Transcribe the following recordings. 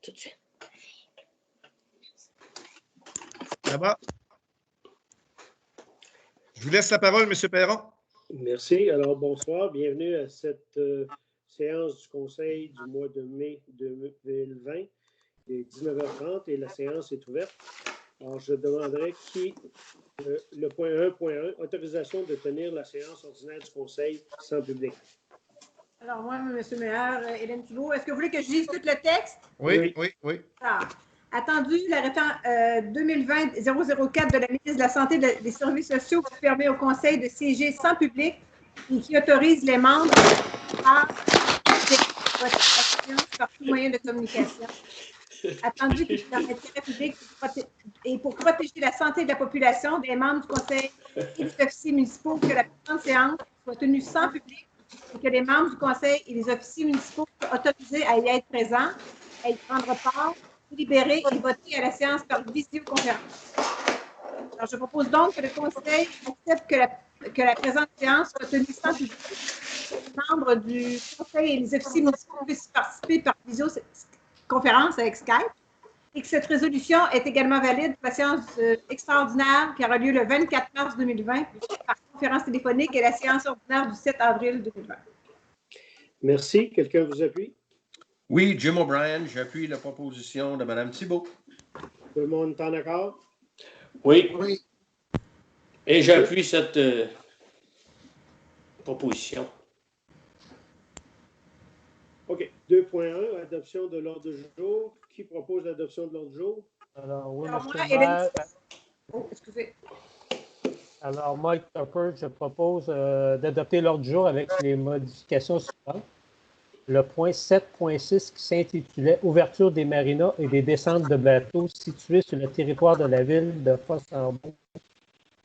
tout de suite. D'abord, je vous laisse la parole, M. Perron. Merci. Alors, bonsoir. Bienvenue à cette séance du Conseil du mois de mai 2020. Il est 19h30 et la séance est ouverte. Alors, je demanderai le point 1.1, autorisation de tenir la séance ordinaire du Conseil sans public. Alors, moi, M. le maire, Hélène Thibault, est-ce que vous voulez que je lise tout le texte? Oui. Alors, attendu l'arrêtant 2020-004 de la ministre de la Santé et des Services sociaux qui permet au Conseil de siéger sans public et qui autorise les membres à par tout moyen de communication. Attendu qu'il est dans l'intérêt public et pour protéger la santé de la population, des membres du Conseil et des officiers municipaux, que la présente séance soit tenue sans public et que les membres du Conseil et les officiers municipaux soient autorisés à y être présents, à y prendre part, délibérer et voter à la séance par visioconférence. Alors, je propose donc que le Conseil accepte que la présente séance soit tenue sans public. Les membres du Conseil et les officiers municipaux puissent participer par visioconférence avec Skype et que cette résolution est également valide pour la séance extraordinaire qui aura lieu le 24 mars 2020 par conférence téléphonique et la séance ordinaire du 7 avril 2020. Merci. Quelqu'un vous appuie? Oui, Jim O'Brien, j'appuie la proposition de Mme Thibault. Tout le monde est en accord? Oui. Et j'appuie cette proposition. OK. 2.1, adoption de l'ordre du jour. Qui propose l'adoption de l'ordre du jour? Alors, oui, Alors, M. moi, le maire. excusez. Alors, Mike Tupper, je propose d'adopter l'ordre du jour avec les modifications suivantes. Le point 7.6 qui s'intitulait « Ouverture des marinas et des descentes de bateaux situés sur le territoire de la ville de Fossambeau »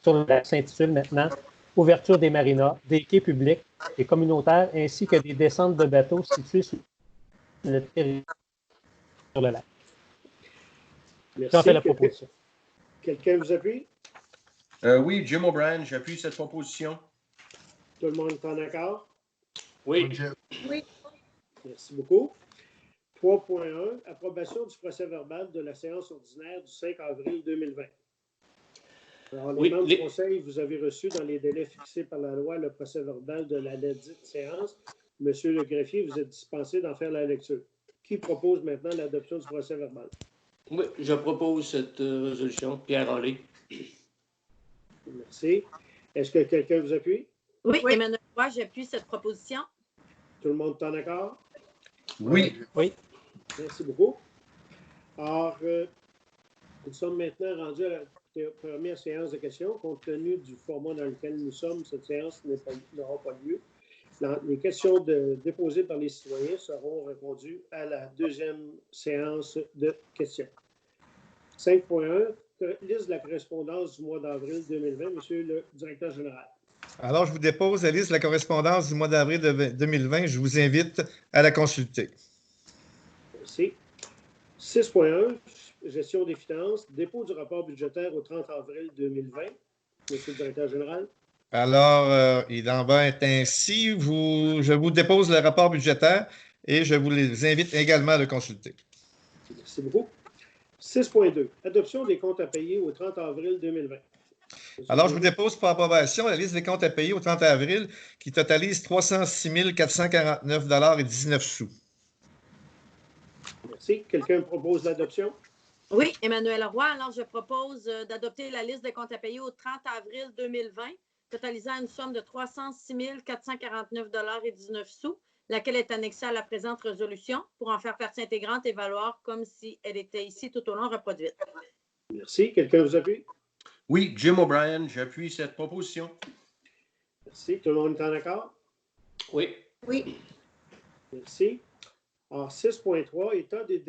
sur le lac s'intitule maintenant « Ouverture des marinas, des quais publics et communautaires ainsi que des descentes de bateaux situés sur le territoire sur le lac ». Merci. J'en fais la proposition. Quelqu'un vous appuie? Oui, Jim O'Brien, j'appuie cette proposition. Tout le monde est en accord? Oui. Oui. Merci beaucoup. 3.1, approbation du procès-verbal de la séance ordinaire du 5 avril 2020. Alors, les membres du Conseil, vous avez reçu dans les délais fixés par la loi le procès-verbal de la dite séance. Monsieur le greffier, vous êtes dispensé d'en faire la lecture. Qui propose maintenant l'adoption du procès-verbal? Oui, je propose cette résolution. Pierre Allé. Merci. Est-ce que quelqu'un vous appuie? Oui, Emmanuel Roy, j'appuie cette proposition. Tout le monde est en accord? Oui. Merci beaucoup. Alors, nous sommes maintenant rendus à la première séance de questions. Compte tenu du format dans lequel nous sommes, cette séance n'aura pas lieu. Les questions déposées par les citoyens seront répondues à la deuxième séance de questions. 5.1, liste de la correspondance du mois d'avril 2020. Monsieur le directeur général. Alors, je vous dépose la liste de la correspondance du mois d'avril 2020. Je vous invite à la consulter. Merci. 6.1, gestion des finances, dépôt du rapport budgétaire au 30 avril 2020. Monsieur le directeur général. Alors, il en va être ainsi. Je vous dépose le rapport budgétaire et je vous les invite également à le consulter. Merci beaucoup. 6.2, adoption des comptes à payer au 30 avril 2020. Alors, je vous dépose pour approbation la liste des comptes à payer au 30 avril qui totalise 306 449,19 $. Merci. Quelqu'un propose l'adoption? Oui, Emmanuel Roy. Alors, je propose d'adopter la liste de comptes à payer au 30 avril 2020, totalisant une somme de 306 449,19 $, laquelle est annexée à la présente résolution pour en faire partie intégrante et valoir comme si elle était ici tout au long reproduite. Merci. Quelqu'un vous appuie? Oui, Jim O'Brien, j'appuie cette proposition. Merci. Tout le monde est en accord? Oui. Oui. Merci. Alors, 6.3, état des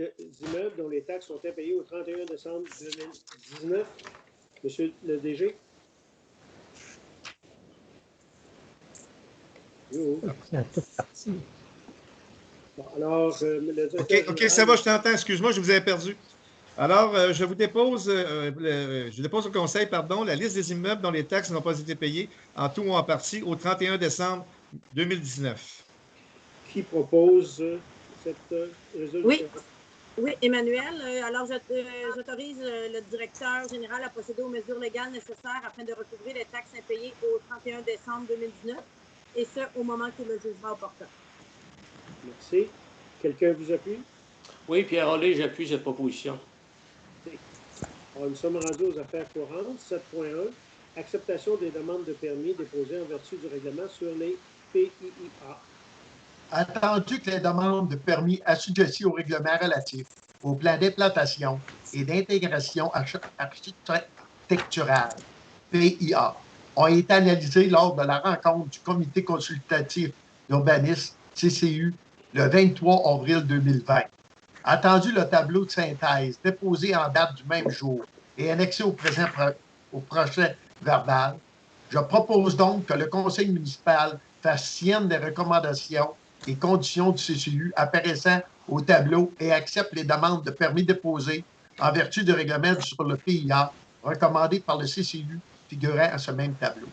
immeubles dont les taxes sont impayées au 31 décembre 2019. Monsieur le DG. C'est toute partie. Bon, alors, le directeur OK, ça va, je t'entends. Excuse-moi, je vous ai perdu. Alors, je dépose au Conseil, la liste des immeubles dont les taxes n'ont pas été payées en tout ou en partie au 31 décembre 2019. Qui propose cette résolution? Oui. Oui, Emmanuel. Alors, j'autorise le directeur général à procéder aux mesures légales nécessaires afin de recouvrir les taxes impayées au 31 décembre 2019, et ce, au moment qu'il le jugera opportun. Merci. Quelqu'un vous appuie? Oui, Pierre Rollet, j'appuie cette proposition. Alors, nous sommes rendus aux affaires courantes. 7.1. Acceptation des demandes de permis déposées en vertu du règlement sur les PIIA. Attendu que les demandes de permis assujetties au règlement relatif au plan d'implantation et d'intégration architecturale, PIA, ont été analysées lors de la rencontre du Comité consultatif d'urbanisme, CCU, le 23 avril 2020. Attendu le tableau de synthèse déposé en date du même jour et annexé au prochain verbal, je propose donc que le Conseil municipal fasse sienne des recommandations et conditions du CCU apparaissant au tableau et accepte les demandes de permis déposées en vertu du règlement sur le PIA recommandé par le CCU figurant à ce même tableau.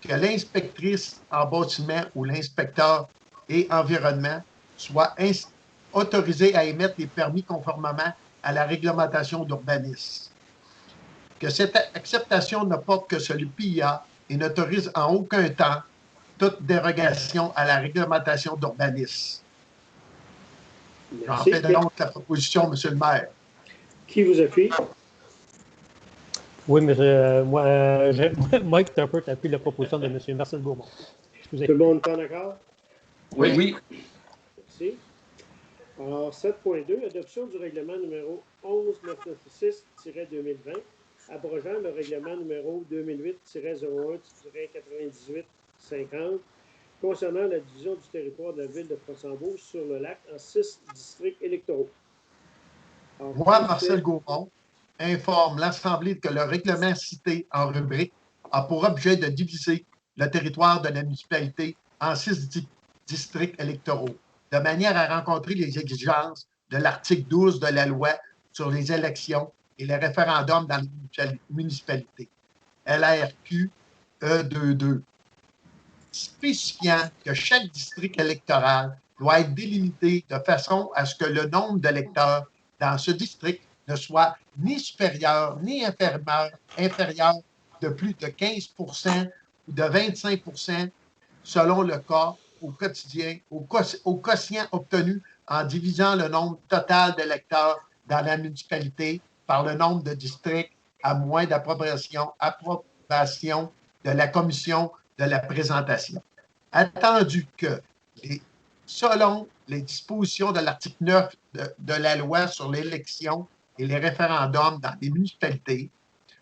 Que l'inspectrice en bâtiment ou l'inspecteur et environnement soit autorisé à émettre les permis conformément à la réglementation d'urbanisme. Que cette acceptation ne porte que sur le PIA et n'autorise en aucun temps toute dérogation à la réglementation d'urbanisme. J'en fais donc la proposition, M. le maire. Qui vous appuie? Oui, mais Mike Tupper appuie la proposition de M. Marcel Beaumont. Excusez. Tout le monde est en accord? Oui, oui. Merci. Alors, 7.2, adoption du règlement numéro 11996-2020, abrogeant le règlement numéro 2008-01-98-50 concernant la division du territoire de la ville de Fossambeau sur le lac en 6 districts électoraux. Alors, moi, Marcel Gaumont, informe l'Assemblée que le règlement cité en rubrique a pour objet de diviser le territoire de la municipalité en 6 districts électoraux, de manière à rencontrer les exigences de l'article 12 de la loi sur les élections et les référendums dans les municipalités, LRQ E22, spécifiant que chaque district électoral doit être délimité de façon à ce que le nombre d'électeurs dans ce district ne soit ni supérieur ni inférieur de plus de 15 % ou de 25 % selon le cas au quotidien, au quotient obtenu en divisant le nombre total d'électeurs dans la municipalité par le nombre de districts à moins d'approbation de la commission de la présentation. Attendu que, selon les dispositions de l'article 9 de la loi sur l'élection et les référendums dans les municipalités,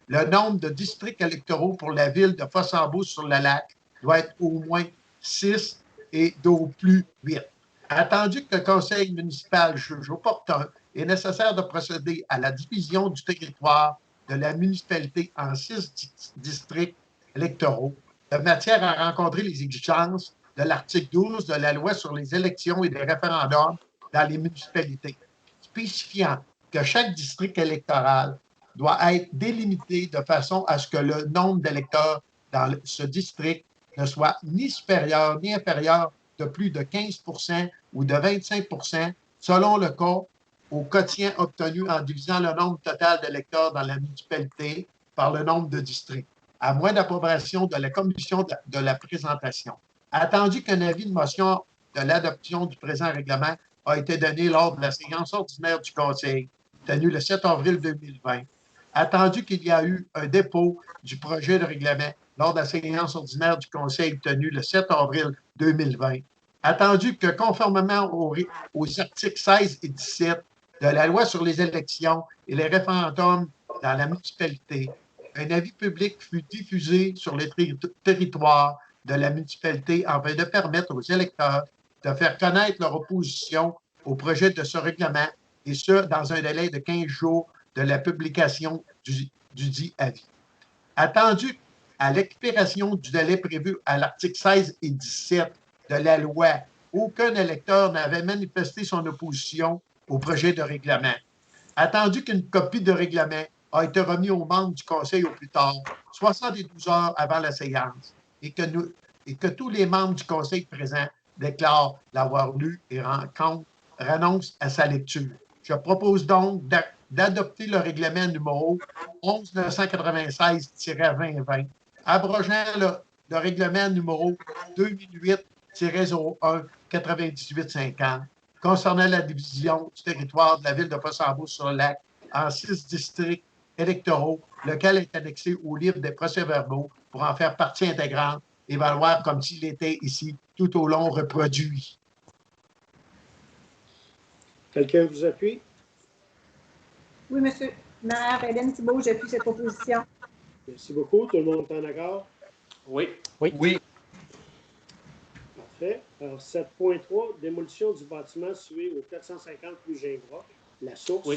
le nombre de districts électoraux pour la ville de Fossambeau-sur-le-Lac doit être au moins 6 et d'au plus 8. Attendu que le conseil municipal juge opportun et nécessaire de procéder à la division du territoire de la municipalité en 6 districts électoraux, de matière à rencontrer les exigences de l'article 12 de la loi sur les élections et les référendums dans les municipalités, spécifiant que chaque district électoral doit être délimité de façon à ce que le nombre d'électeurs dans ce district ne soit ni supérieur ni inférieur de plus de 15 % ou de 25 % selon le cas au quotient obtenu en divisant le nombre total d'électeurs dans la municipalité par le nombre de districts, à moins d'approbation de la commission de la présentation. Attendu qu'un avis de motion de l'adoption du présent règlement a été donné lors de la séance ordinaire du Conseil, tenue le 7 avril 2020, attendu qu'il y a eu un dépôt du projet de règlement lors de la séance ordinaire du Conseil tenue le 7 avril 2020, attendu que conformément aux articles 16 et 17 de la loi sur les élections et les référendums dans la municipalité, un avis public fut diffusé sur les territoires de la municipalité afin de permettre aux électeurs de faire connaître leur opposition au projet de ce règlement, et ce, dans un délai de 15 jours de la publication du dit avis. Attendu à l'expiration du délai prévu à l'article 16 et 17 de la loi, aucun électeur n'avait manifesté son opposition au projet de règlement. Attendu qu'une copie de règlement a été remise aux membres du Conseil au plus tard, 72 heures avant la séance, et que tous les membres du Conseil présents déclarent l'avoir lu et renoncent à sa lecture. Je propose donc d'adopter le règlement numéro 11996-2020, abrogeant le règlement numéro 2008-01-9850 concernant la division du territoire de la ville de Fossambeau-sur-le-Lac en 6 districts électoraux, lequel est annexé au livre des procès-verbaux pour en faire partie intégrante et valoir comme s'il était ici tout au long reproduit. Quelqu'un vous appuie? Oui, monsieur. Maire Hélène Thibault, j'appuie cette proposition. Merci beaucoup. Tout le monde est en accord? Oui. Oui. Parfait. Alors, 7.3, démolition du bâtiment situé au 450 rue Gingras. La source? Oui.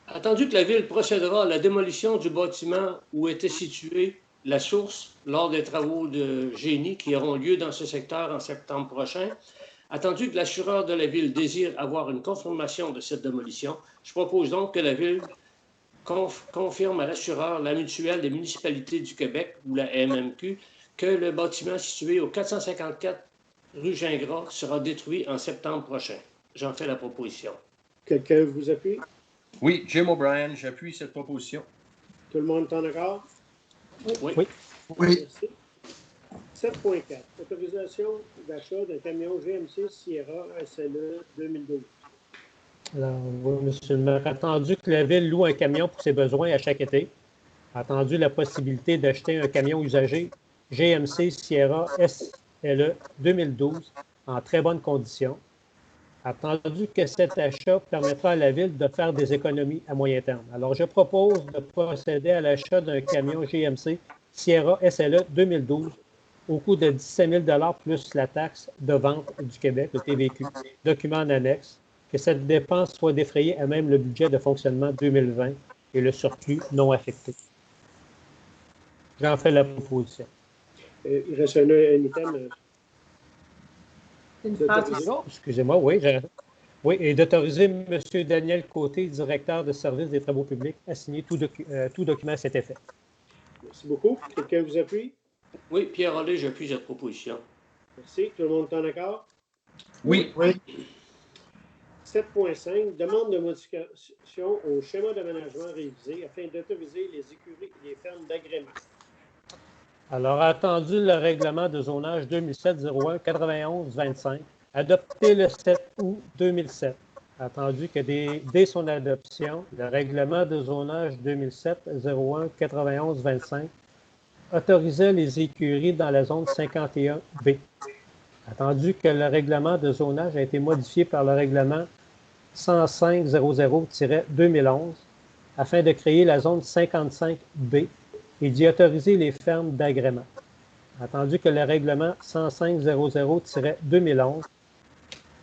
Attendu que la Ville procédera à la démolition du bâtiment où était située la source lors des travaux de génie qui auront lieu dans ce secteur en septembre prochain, attendu que l'assureur de la Ville désire avoir une confirmation de cette démolition, je propose donc que la Ville confirme à l'assureur, la Mutuelle des municipalités du Québec, ou la MMQ, que le bâtiment situé au 454 rue Gingras sera détruit en septembre prochain. J'en fais la proposition. Quelqu'un vous appuie? Oui, Jim O'Brien, j'appuie cette proposition. Tout le monde est en accord? Oui. Oui. Oui. Merci. 7.4, autorisation d'achat d'un camion GMC Sierra SLE 2012. Alors, oui, monsieur le maire, attendu que la Ville loue un camion pour ses besoins à chaque été, attendu la possibilité d'acheter un camion usagé GMC Sierra SLE 2012 en très bonnes conditions, attendu que cet achat permettra à la Ville de faire des économies à moyen terme. Alors, je propose de procéder à l'achat d'un camion GMC Sierra SLE 2012 au coût de 17 000 plus la taxe de vente du Québec, le TVQ, document en annexe, que cette dépense soit défrayée à même le budget de fonctionnement 2020 et le surplus non affecté. J'en fais la proposition. Il reste un item. Une phrase. Oh, excusez-moi, oui. Oui, et d'autoriser M. Daniel Côté, directeur de service des travaux publics, à signer tout document à cet effet. Merci beaucoup. Quelqu'un vous appuie? Oui, Pierre Rollet, j'appuie cette proposition. Merci. Tout le monde est en accord? Oui. 7.5, demande de modification au schéma d'aménagement révisé afin d'autoriser les écuries et les fermes d'agrément. Alors, attendu le règlement de zonage 2007-01-91-25, adopté le 7 août 2007. Attendu que dès son adoption, le règlement de zonage 2007-01-91-25 autorisait les écuries dans la zone 51B. Attendu que le règlement de zonage a été modifié par le règlement 105-00-2011 afin de créer la zone 55B et d'y autoriser les fermes d'agrément. Attendu que le règlement 105-00-2011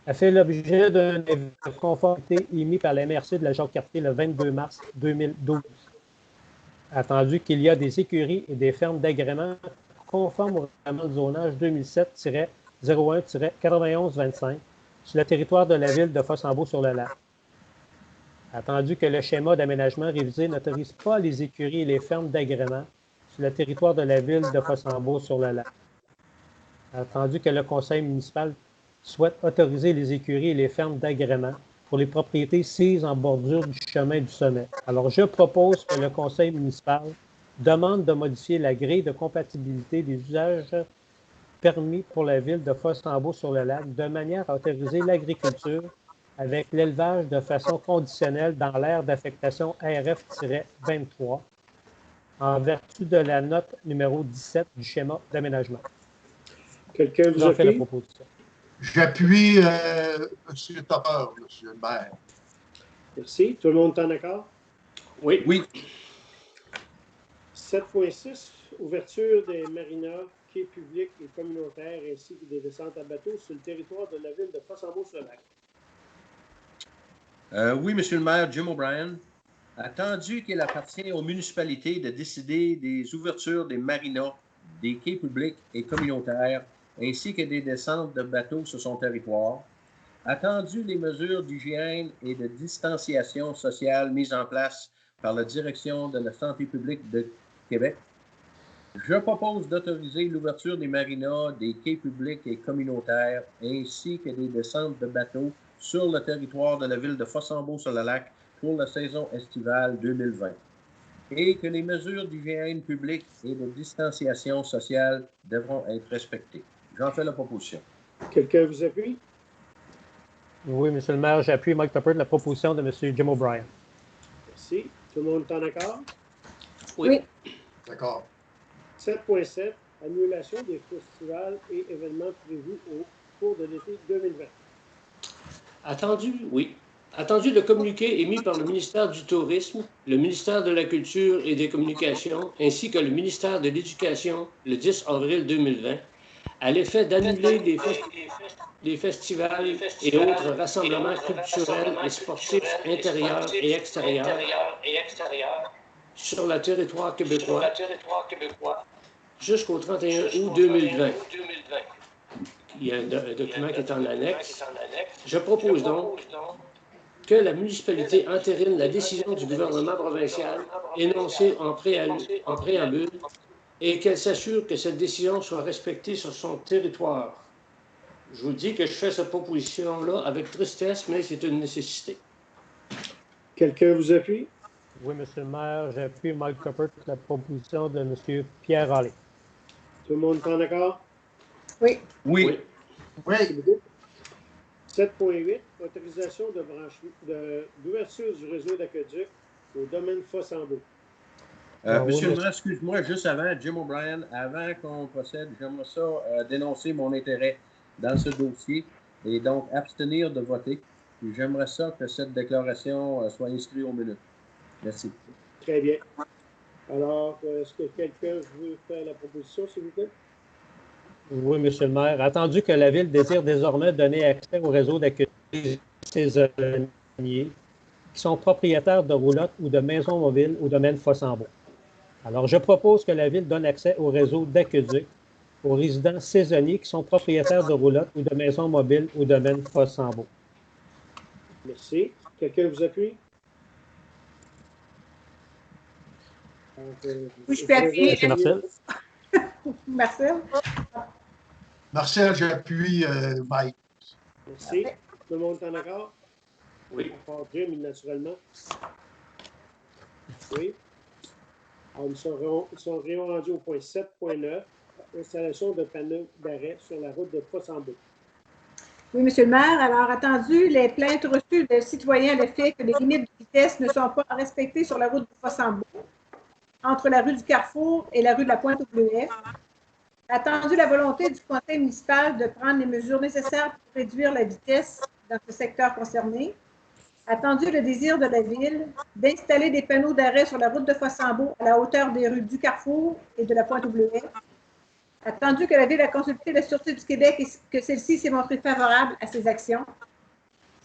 a fait l'objet d'un avis de conformité émis par la MRC de la Jacques-Cartier le 22 mars 2012. Attendu qu'il y a des écuries et des fermes d'agrément conformes au règlement de zonage 2007-01-91-25 sur le territoire de la ville de Fossambeau-sur-le-Lac. Attendu que le schéma d'aménagement révisé n'autorise pas les écuries et les fermes d'agrément sur le territoire de la ville de Fossambeau-sur-le-Lac. Attendu que le conseil municipal souhaite autoriser les écuries et les fermes d'agrément pour les propriétés sises en bordure du chemin du sommet. Alors, je propose que le conseil municipal demande de modifier la grille de compatibilité des usages permis pour la ville de Fossambeau-sur-le-Lac de manière à autoriser l'agriculture avec l'élevage de façon conditionnelle dans l'aire d'affectation RF-23 en vertu de la note numéro 17 du schéma d'aménagement. Quelqu'un vous J'en fais la appuie? proposition. J'appuie M. Topper, M. le maire. Merci. Tout le monde est en accord? Oui. Oui. 7.6, ouverture des marinas, quais publics et communautaires ainsi que des descentes à bateau sur le territoire de la ville de Fossambeau-sur-le-Lac. Oui, Monsieur le maire, Jim O'Brien. Attendu qu'il appartient aux municipalités de décider des ouvertures des marinas, des quais publics et communautaires, ainsi que des descentes de bateaux sur son territoire, attendu les mesures d'hygiène et de distanciation sociale mises en place par la Direction de la santé publique de Québec, je propose d'autoriser l'ouverture des marinas, des quais publics et communautaires, ainsi que des descentes de bateaux sur le territoire de la ville de Fossambeau-sur-le-Lac pour la saison estivale 2020 et que les mesures d'hygiène publique et de distanciation sociale devront être respectées. J'en fais la proposition. Quelqu'un vous appuie? Oui, Monsieur le maire, j'appuie Mike Tupper de la proposition de M. Jim O'Brien. Merci. Tout le monde est en accord? Oui. D'accord. 7.7, annulation des festivals et événements prévus au cours de l'été 2020. Attendu le communiqué émis par le ministère du Tourisme, le ministère de la Culture et des Communications, ainsi que le ministère de l'Éducation le 10 avril 2020, à l'effet d'annuler les festivals et autres rassemblements culturels et sportifs intérieurs et extérieurs sur le territoire québécois jusqu'au 31 août 2020. Il y a un document qui est en annexe. Je propose donc que la municipalité entérine la décision du gouvernement provincial énoncée en préambule et qu'elle s'assure que cette décision soit respectée sur son territoire. Je vous dis que je fais cette proposition-là avec tristesse, mais c'est une nécessité. Quelqu'un vous appuie? Oui, Monsieur le maire, j'appuie Mike Tupper de la proposition de M. Pierre Raleigh. Tout le monde est en accord? Oui. Oui. Merci beaucoup. 7.8, autorisation d'ouverture du réseau d'aqueduc au domaine Fossambeau. Monsieur le maire, excuse-moi, juste avant, Jim O'Brien, avant qu'on procède, j'aimerais ça dénoncer mon intérêt dans ce dossier et donc abstenir de voter. J'aimerais ça que cette déclaration soit inscrite aux minutes. Merci. Très bien. Alors, est-ce que quelqu'un veut faire la proposition, s'il vous plaît? Oui, Monsieur le maire. Attendu que la Ville désire désormais donner accès au réseau d'accueil saisonniers qui sont propriétaires de roulottes ou de maisons mobiles au domaine Fossambeau. Alors, je propose que la Ville donne accès au réseau d'aqueduc aux résidents saisonniers qui sont propriétaires de roulottes ou de maisons mobiles au domaine Fossambeau. Merci. Quelqu'un vous appuie? Oui, je peux appuyer. Monsieur Marcel. Marcel? Marcel, j'appuie Mike. Merci. Tout le monde est en accord? Oui. À part Jim, naturellement. Oui. Alors, nous serons rendus au point 7.9, installation de panneaux d'arrêt sur la route de Fossambeau. Oui, Monsieur le maire. Alors, attendu les plaintes reçues des citoyens à l'effet que les limites de vitesse ne sont pas respectées sur la route de Fossambeau, entre la rue du Carrefour et la rue de la Pointe-aux-Bleuets. Attendu la volonté du conseil municipal de prendre les mesures nécessaires pour réduire la vitesse dans ce secteur concerné. Attendu le désir de la Ville d'installer des panneaux d'arrêt sur la route de Fossambeau à la hauteur des rues du Carrefour et de la Pointe-aux-Bleuets. Attendu que la Ville a consulté la Sûreté du Québec et que celle-ci s'est montrée favorable à ces actions.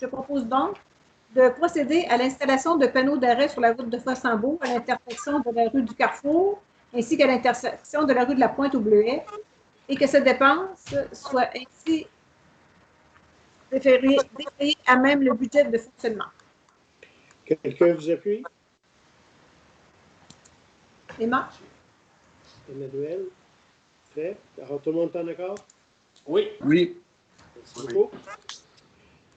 Je propose donc de procéder à l'installation de panneaux d'arrêt sur la route de Fossambeau à l'intersection de la rue du Carrefour ainsi qu'à l'intersection de la rue de la Pointe-aux-Bleuets et que cette dépense soit ainsi défrayée à même le budget de fonctionnement. Quelqu'un vous appuie? Emma? Emmanuel? Fait. Alors, tout le monde est en accord? Oui. Oui. Merci beaucoup.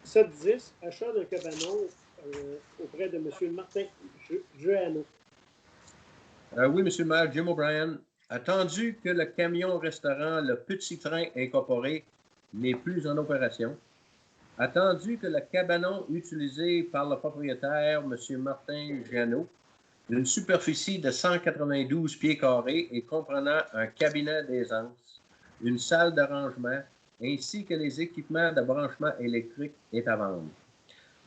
7.10, achat d'un cabanon auprès de M. Martin Jehanneau. Oui, Monsieur le maire, Jim O'Brien. Attendu que le camion-restaurant Le Petit Train Incorporé n'est plus en opération. Attendu que le cabanon utilisé par le propriétaire, M. Martin Jehanneau, d'une superficie de 192 pieds carrés et comprenant un cabinet d'aisance, une salle de rangement, ainsi que les équipements de branchement électrique est à vendre.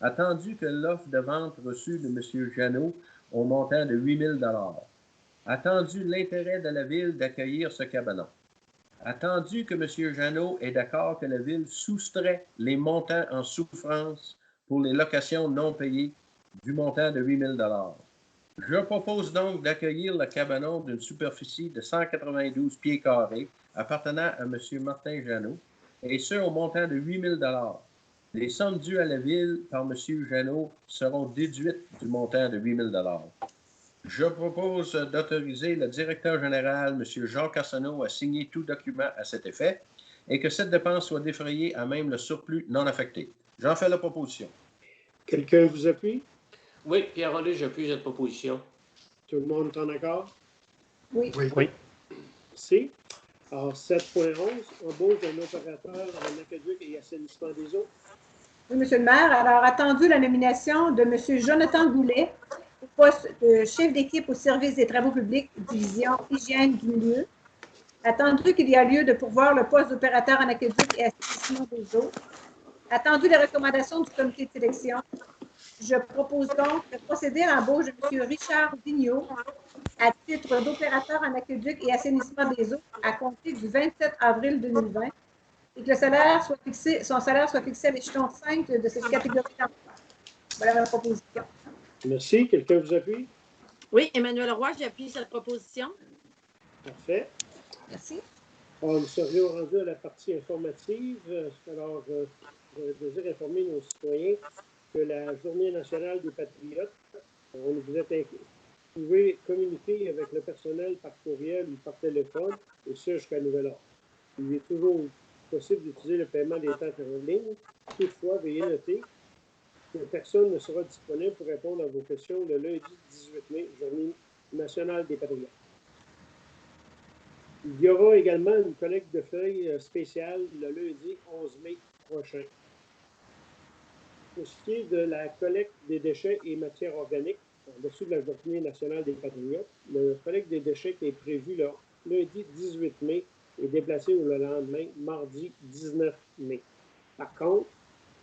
Attendu que l'offre de vente reçue de M. Jehanneau au montant de 8 000 $. Attendu l'intérêt de la Ville d'accueillir ce cabanon. Attendu que M. Jehanneau est d'accord que la Ville soustrait les montants en souffrance pour les locations non payées du montant de 8 000 $. Je propose donc d'accueillir le cabanon d'une superficie de 192 pieds carrés appartenant à M. Martin Jehanneau, et ce au montant de 8 000 $. Les sommes dues à la Ville par M. Jehanneau seront déduites du montant de 8 000 $. Je propose d'autoriser le directeur général, M. Jean Arsenault, à signer tout document à cet effet et que cette dépense soit défrayée à même le surplus non affecté. J'en fais la proposition. Quelqu'un vous appuie? Oui, Pierre-Olivier, j'appuie cette proposition. Tout le monde est en accord? Oui. Oui. C. Alors, 7.11, embauche d'un opérateur en aqueduc et assainissement des eaux. Oui, Monsieur le maire. Alors, attendu la nomination de Monsieur Jonathan Goulet au poste de chef d'équipe au service des travaux publics, division hygiène du milieu. Attendu qu'il y a lieu de pourvoir le poste d'opérateur en aqueduc et assainissement des eaux. Attendu les recommandations du comité de sélection. Je propose donc de procéder à l'embauche de M. Richard Vigneault à titre d'opérateur en aqueduc et assainissement des eaux à compter du 27 avril 2020 et que son salaire soit fixé à l'échelon 5 de cette catégorie d'emploi. Voilà ma proposition. Merci. Quelqu'un vous appuie? Oui, Emmanuel Roy, j'appuie cette proposition. Parfait. Merci. Alors, nous serions rendus à la partie informative. Alors, je désire informer nos citoyens que la Journée nationale des patriotes, vous pouvez communiquer avec le personnel par courriel ou par téléphone, et ça jusqu'à nouvel ordre. Il est toujours possible d'utiliser le paiement des taxes en ligne. Toutefois, veuillez noter que personne ne sera disponible pour répondre à vos questions le lundi 18 mai, Journée nationale des patriotes. Il y aura également une collecte de feuilles spéciale le lundi 11 mai prochain. Pour ce qui est de la collecte des déchets et matières organiques, en-dessous de la Journée nationale des patriotes, la collecte des déchets qui est prévue le lundi 18 mai est déplacée au lendemain, mardi 19 mai. Par contre,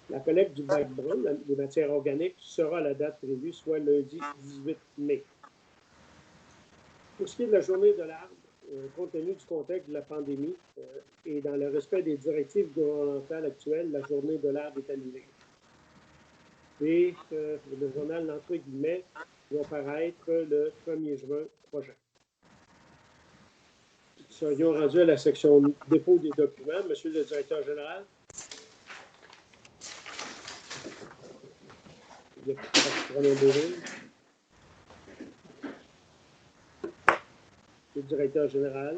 la collecte du bac brun, des matières organiques, sera à la date prévue, soit lundi 18 mai. Pour ce qui est de la journée de l'arbre, compte tenu du contexte de la pandémie et dans le respect des directives gouvernementales actuelles, la journée de l'arbre est annulée. Et le journal d'entre guillemets va paraître le 1er juin prochain. Nous serions rendus à la section dépôt des documents. Monsieur le directeur général. Le directeur général.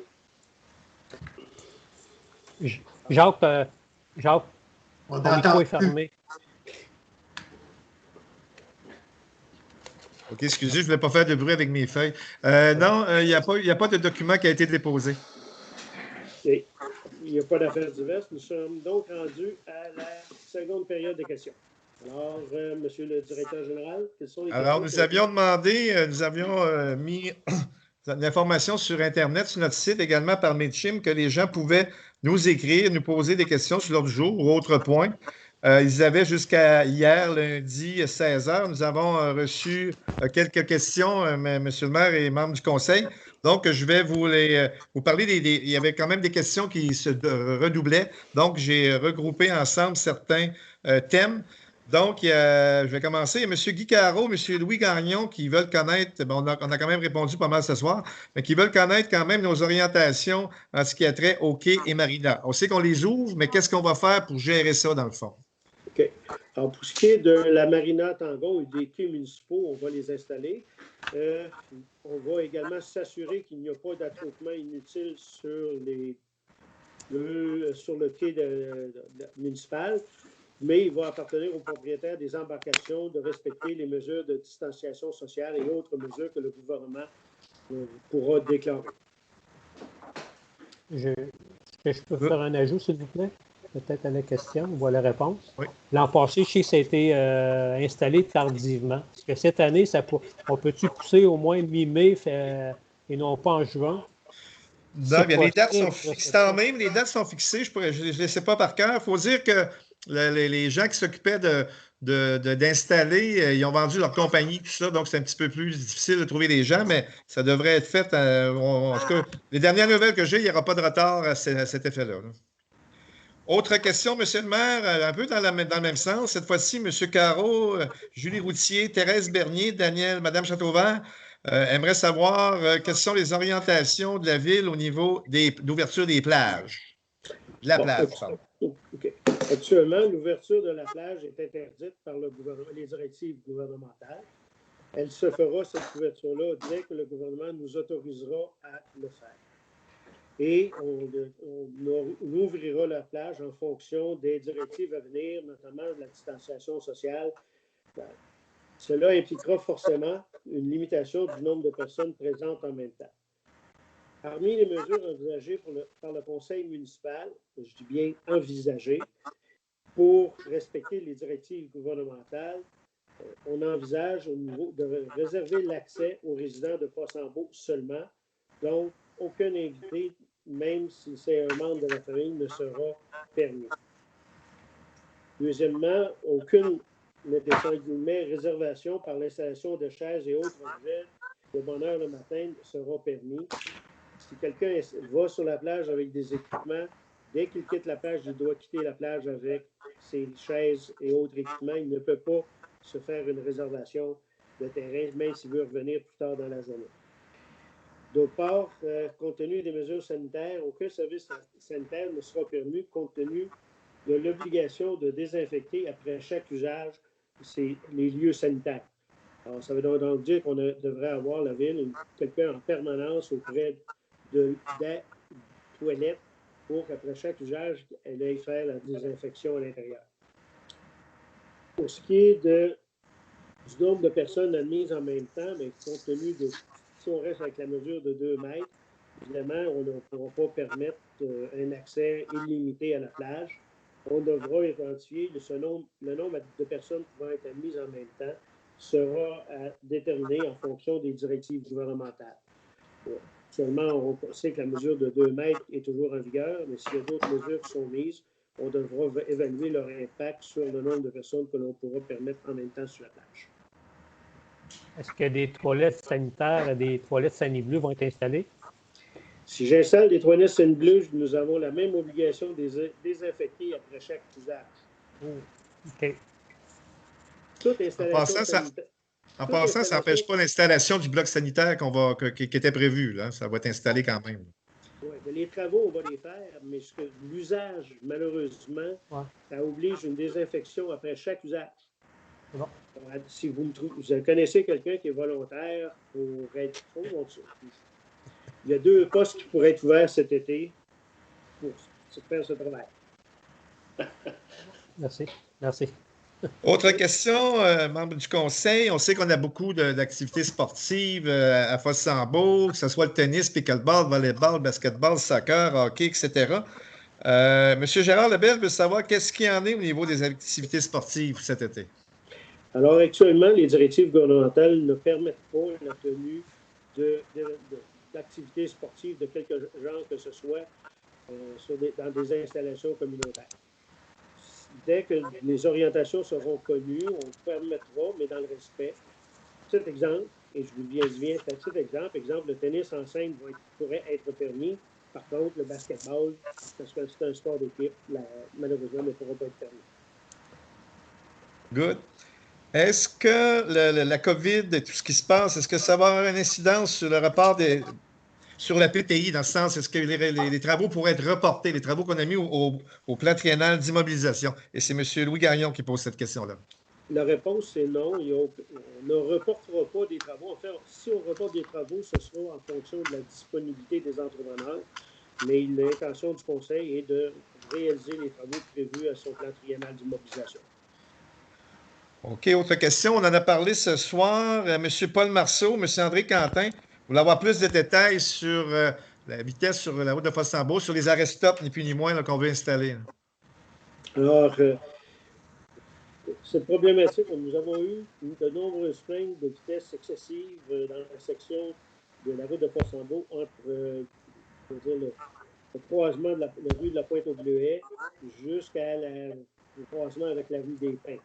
Jacques, On ton micro est fermé. OK, excusez, je ne voulais pas faire de bruit avec mes feuilles. Non, il n'y a pas de document qui a été déposé. Okay. Il n'y a pas d'affaires diverses. Nous sommes donc rendus à la seconde période de questions. Alors, Monsieur le directeur général, quelles sont les questions? Alors, nous avions demandé, nous avions mis l'information sur Internet, sur notre site, également par Mailchimp, que les gens pouvaient nous écrire, nous poser des questions sur l'ordre du jour ou autre point. Ils avaient jusqu'à hier, lundi, 16h. Nous avons reçu quelques questions, Monsieur le maire et membres du conseil. Donc, je vais vous parler il y avait quand même des questions qui se redoublaient. Donc, j'ai regroupé ensemble certains thèmes. Donc, je vais commencer. Il y a M. Guy Caro, M. Louis Gagnon qui veulent connaître, on a quand même répondu pas mal ce soir, mais qui veulent connaître quand même nos orientations en ce qui a trait au quai et marina. On sait qu'on les ouvre, mais qu'est-ce qu'on va faire pour gérer ça dans le fond? OK. Alors, pour ce qui est de la marina Tangon et des quais municipaux, on va les installer. On va également s'assurer qu'il n'y a pas d'attroupement inutile sur le quai municipal, mais il va appartenir aux propriétaires des embarcations de respecter les mesures de distanciation sociale et autres mesures que le gouvernement pourra déclarer. Est-ce que je peux faire un ajout, s'il vous plaît? Peut-être à la question ou à la réponse. Oui. L'an passé, je sais que ça a été installé tardivement. Est-ce que cette année, on peut-tu pousser au moins mi-mai et non pas en juin? Non, bien, les dates sont fixées quand même. Les dates sont fixées. Je ne les sais pas par cœur. Il faut dire que les gens qui s'occupaient d'installer, ils ont vendu leur compagnie, tout ça. Donc, c'est un petit peu plus difficile de trouver des gens, mais ça devrait être fait. En tout cas, les dernières nouvelles que j'ai, il n'y aura pas de retard à cet effet-là. Autre question, M. le maire, un peu dans le même sens. Cette fois-ci, M. Caro, Julie Routier, Thérèse Bernier, Mme Châteauvert aimerait savoir quelles sont les orientations de la ville au niveau d'ouverture des plages. De la plage, pardon. Okay. Actuellement, l'ouverture de la plage est interdite par les directives gouvernementales. Elle se fera, cette ouverture-là, dès que le gouvernement nous autorisera à le faire. et on ouvrira la plage en fonction des directives à venir, notamment de la distanciation sociale. Cela impliquera forcément une limitation du nombre de personnes présentes en même temps. Parmi les mesures envisagées par le conseil municipal, je dis bien envisagées, pour respecter les directives gouvernementales, on envisage au niveau de réserver l'accès aux résidents de Fossambeau seulement. Donc, aucun invité, même si c'est un membre de la famille, ne sera permis. Deuxièmement, aucune, mettez-ça en guillemets, réservation par l'installation de chaises et autres objets de bonne heure le matin sera permis. Si quelqu'un va sur la plage avec des équipements, dès qu'il quitte la plage, il doit quitter la plage avec ses chaises et autres équipements. Il ne peut pas se faire une réservation de terrain, même s'il veut revenir plus tard dans la journée. D'autre part, compte tenu des mesures sanitaires, aucun service sanitaire ne sera permis compte tenu de l'obligation de désinfecter après chaque usage les lieux sanitaires. Alors, ça veut donc dire qu'on devrait avoir la ville, quelqu'un en permanence auprès des toilettes pour qu'après chaque usage, elle aille faire la désinfection à l'intérieur. Pour ce qui est du nombre de personnes admises en même temps, mais compte tenu de, si on reste avec la mesure de 2 mètres, évidemment, on ne pourra pas permettre un accès illimité à la plage. On devra identifier le nombre de personnes pouvant être admises en même temps sera à déterminer en fonction des directives gouvernementales. Seulement, on sait que la mesure de 2 mètres est toujours en vigueur, mais s'il y a d'autres mesures qui sont mises, on devra évaluer leur impact sur le nombre de personnes que l'on pourra permettre en même temps sur la plage. Est-ce que des toilettes sanitaires, des toilettes Sani-Bleu vont être installées? Si j'installe des toilettes Sani-Bleu, nous avons la même obligation de désinfecter après chaque usage. OK. Toute installation sanitaire. En passant, ça n'empêche pas l'installation du bloc sanitaire qui était prévu. Là. Ça va être installé quand même. Oui, mais les travaux, on va les faire, mais l'usage, malheureusement, ça oblige une désinfection après chaque usage. Bon. Si vous connaissez quelqu'un qui est volontaire pour être... il y a 2 postes qui pourraient être ouverts cet été pour faire ce travail. Merci. Merci. Autre question, membre du conseil. On sait qu'on a beaucoup d'activités sportives à Fossambeau, que ce soit le tennis, pickleball, volleyball, basketball, soccer, hockey, etc. Monsieur Gérard Lebel veut savoir qu'est-ce qu'il y en est au niveau des activités sportives cet été. Alors, actuellement, les directives gouvernementales ne permettent pas la tenue d'activités sportives de quelque genre que ce soit dans des installations communautaires. Dès que les orientations seront connues, on permettra, mais dans le respect. Petit exemple, et je vous viens, c'est un petit exemple. Exemple, le tennis en scène pourrait être permis. Par contre, le basketball, parce que c'est un sport d'équipe, malheureusement, ne pourra pas être permis. Good. Est-ce que la COVID et tout ce qui se passe, est-ce que ça va avoir une incidence sur le report sur la PTI, dans le sens, est-ce que les travaux pourraient être reportés, les travaux qu'on a mis au plan triennal d'immobilisation? Et c'est M. Louis Gagnon qui pose cette question-là. La réponse, c'est non. On ne reportera pas des travaux. Enfin, si on reporte des travaux, ce sera en fonction de la disponibilité des entrepreneurs. Mais l'intention du conseil est de réaliser les travaux prévus à son plan triennal d'immobilisation. OK, autre question. On en a parlé ce soir. M. Paul Marceau, M. André Quentin, vous voulez avoir plus de détails sur la vitesse sur la route de Fossambeau, sur les arrêts-stop, ni plus ni moins, qu'on veut installer. Là. Alors, c'est problématique. Nous avons eu de nombreuses plaintes de vitesse excessive dans la section de la route de Fossambeau entre le croisement de la rue de la Pointe-aux-Bleuets jusqu'à le croisement avec la rue des Pins.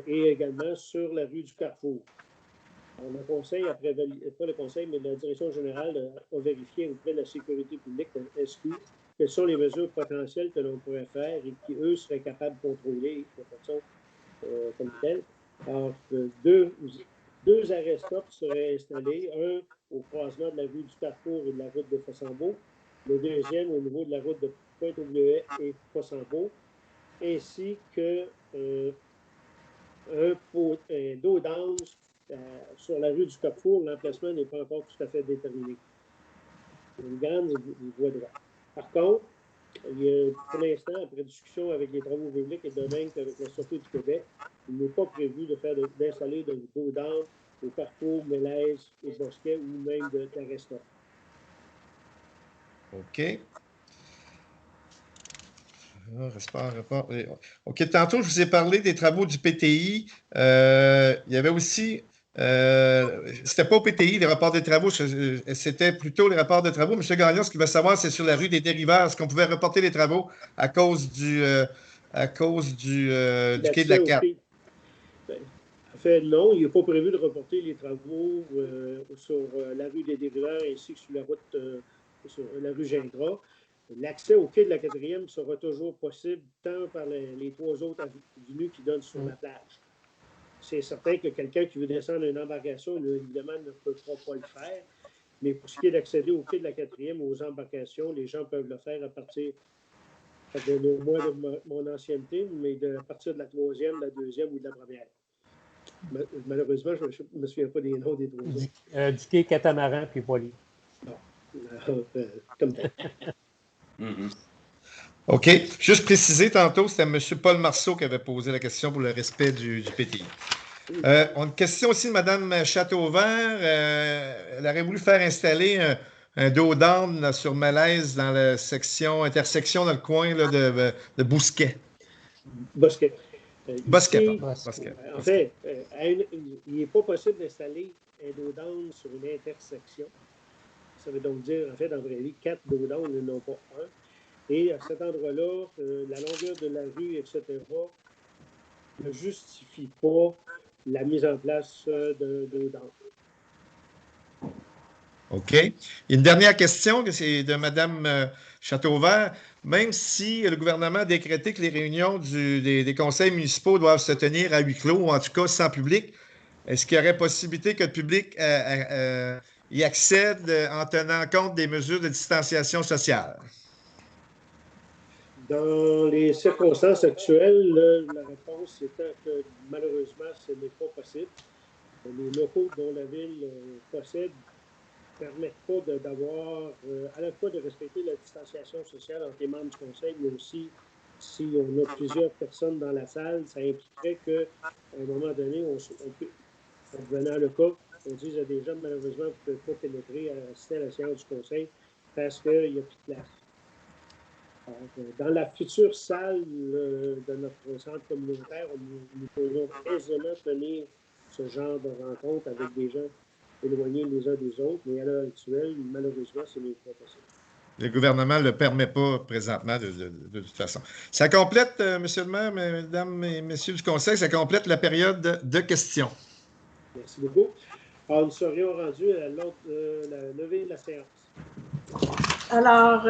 Et également sur la rue du Carrefour. Alors, le conseil, pas le conseil, mais la direction générale a vérifié auprès de la sécurité publique, la SQ, quelles sont les mesures potentielles que l'on pourrait faire et qui, eux, seraient capables de contrôler de façon comme telle. Alors, deux arrêts-stop seraient installés, un au croisement de la rue du Carrefour et de la route de Fossambeau, le deuxième au niveau de la route de Pointe-aux-Bleuets et Fossambeau, ainsi que un dos d'ange sur la rue du Carrefour. L'emplacement n'est pas encore tout à fait déterminé. une grande voie droite. Par contre, pour l'instant, après discussion avec les travaux publics et de même qu'avec la Sûreté du Québec, il n'est pas prévu d'installer de dos d'âne au parcours Mélèze et Bosquet ou même d'Aresta. OK. OK, tantôt, je vous ai parlé des travaux du PTI. Il y avait aussi, c'était pas au PTI, les rapports des travaux, c'était plutôt les rapports de travaux. M. Gagnon, ce qu'il veut savoir, c'est sur la rue des Dériveurs, est-ce qu'on pouvait reporter les travaux à cause du quai de la Carte? En fait, non, il n'est pas prévu de reporter les travaux sur la rue des Dériveurs ainsi que sur la route, sur la rue Gingras. L'accès au quai de la 4e sera toujours possible tant par les trois autres avenues qui donnent sur la plage. C'est certain que quelqu'un qui veut descendre une embarcation, évidemment, ne peut pas le faire. Mais pour ce qui est d'accéder au quai de la 4e, aux embarcations, les gens peuvent le faire à partir de moi de mon ancienneté, mais à partir de la 3e, la 2e ou de la 1re. Malheureusement, je ne me souviens pas des noms des trois autres. Du quai Catamaran puis Poily. Non. Comme tel. OK. Juste préciser, tantôt, c'était M. Paul Marceau qui avait posé la question pour le respect du PTI. On a une question aussi de Mme Châteauvert. Elle aurait voulu faire installer un dos d'âne sur Mélèze dans la intersection dans le coin là, de Bousquet. Bosquet. Bosquet. En fait, il n'est pas possible d'installer un dos d'âne sur une intersection. Ça veut donc dire, en fait, dans la vraie vie, 4 dos d'âne et non pas un. Et à cet endroit-là, la longueur de la rue, etc., ne justifie pas la mise en place d'un dos d'âne. OK. Une dernière question, c'est de Mme Châteauvert. Même si le gouvernement a décrété que les réunions des conseils municipaux doivent se tenir à huis clos, ou en tout cas sans public, est-ce qu'il y aurait possibilité que le public y accède en tenant compte des mesures de distanciation sociale? Dans les circonstances actuelles, la réponse étant que malheureusement, ce n'est pas possible. Les locaux dont la ville possède ne permettent pas d'avoir, à la fois de respecter la distanciation sociale entre les membres du conseil, mais aussi, si on a plusieurs personnes dans la salle, ça impliquerait qu'à un moment donné, devenant le cas, on dise à des gens, malheureusement, vous ne pouvez pas pénétrer à assister à la séance du conseil parce qu'il n'y a plus de place. Alors, dans la future salle de notre centre communautaire, nous pourrions aisément tenir ce genre de rencontre avec des gens éloignés les uns des autres, mais à l'heure actuelle, malheureusement, ce n'est pas possible. Le gouvernement ne le permet pas présentement de toute façon. Ça complète, monsieur le maire, mesdames et messieurs du conseil, ça complète la période de questions. Merci beaucoup. Alors, nous serions rendus à la levée de la séance. Alors,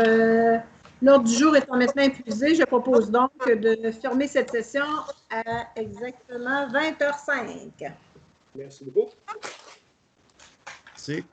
l'ordre du jour étant maintenant épuisé, je propose donc de fermer cette session à exactement 20h05. Merci beaucoup. Merci.